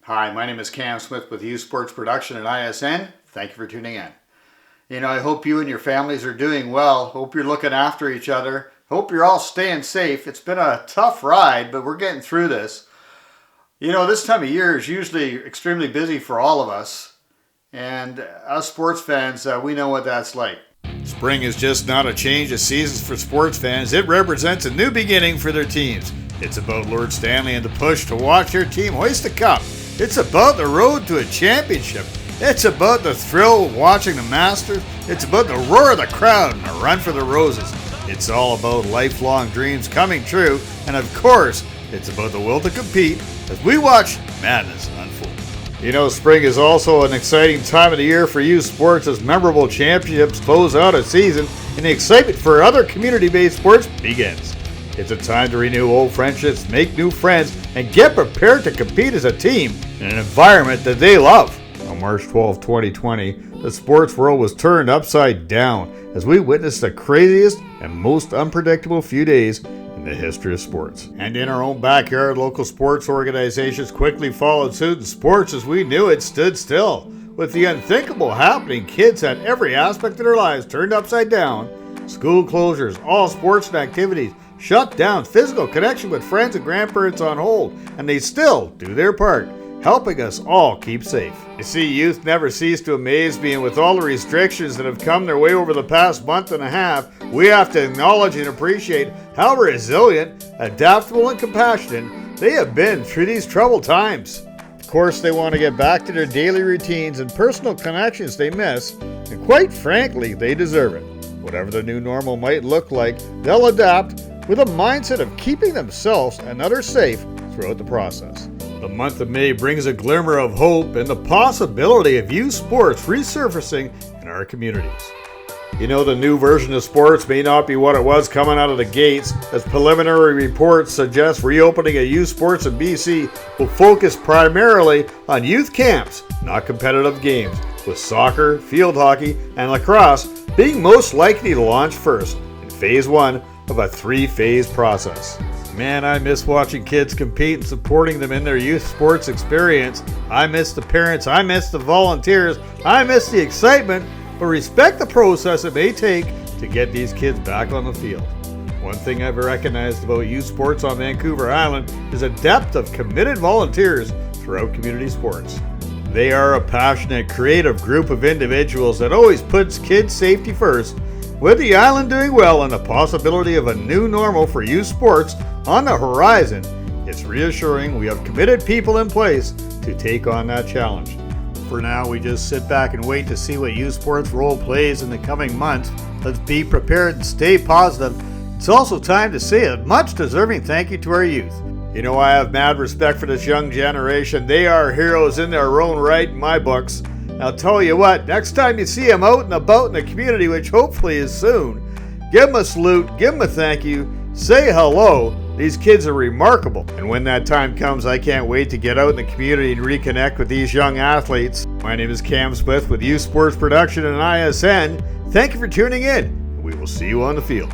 Hi, my name is Cam Smith with U Sports Production at ISN. Thank you for tuning in. I hope you and your families are doing well. Hope you're looking after each other. Hope you're all staying safe. It's been a tough ride, but we're getting through this. This time of year is usually extremely busy for all of us. And us sports fans, we know what that's like. Spring is just not a change of seasons for sports fans. It represents a new beginning for their teams. It's about Lord Stanley and the push to watch their team hoist a cup. It's about the road to a championship. It's about the thrill of watching the Masters. It's about the roar of the crowd and a run for the roses. It's all about lifelong dreams coming true. And of course, it's about the will to compete as we watch madness unfold. Spring is also an exciting time of the year for youth sports as memorable championships close out a season and the excitement for other community-based sports begins. It's a time to renew old friendships, make new friends, and get prepared to compete as a team in an environment that they love. On March 12, 2020, the sports world was turned upside down as we witnessed the craziest and most unpredictable few days in the history of sports. And in our own backyard, local sports organizations quickly followed suit, and sports as we knew it stood still. With the unthinkable happening, kids had every aspect of their lives turned upside down. School closures, all sports and activities shut down, physical connection with friends and grandparents on hold, and they still do their part, helping us all keep safe. You see, youth never cease to amaze me, and with all the restrictions that have come their way over the past month and a half, we have to acknowledge and appreciate how resilient, adaptable, and compassionate they have been through these troubled times. Of course, they want to get back to their daily routines and personal connections they miss, and quite frankly, they deserve it. Whatever the new normal might look like, they'll adapt with a mindset of keeping themselves and others safe throughout the process. The month of May brings a glimmer of hope and the possibility of youth sports resurfacing in our communities. The new version of sports may not be what it was coming out of the gates, as preliminary reports suggest reopening of youth sports in BC will focus primarily on youth camps, not competitive games, with soccer, field hockey, and lacrosse being most likely to launch first in Phase 1 of a 3-phase process. Man, I miss watching kids compete and supporting them in their youth sports experience. I miss the parents, I miss the volunteers, I miss the excitement, but respect the process it may take to get these kids back on the field. One thing I've recognized about youth sports on Vancouver Island is a depth of committed volunteers throughout community sports. They are a passionate, creative group of individuals that always puts kids' safety first. With the island doing well and the possibility of a new normal for youth sports on the horizon, it's reassuring we have committed people in place to take on that challenge. For now, we just sit back and wait to see what youth sports role plays in the coming months. Let's be prepared and stay positive. It's also time to say a much deserving thank you to our youth. I have mad respect for this young generation. They are heroes in their own right in my books. I'll tell you what, next time you see them out and about in the community, which hopefully is soon, give them a salute, give them a thank you, say hello. These kids are remarkable. And when that time comes, I can't wait to get out in the community and reconnect with these young athletes. My name is Cam Smith with U Sports Production and ISN. Thank you for tuning in. We will see you on the field.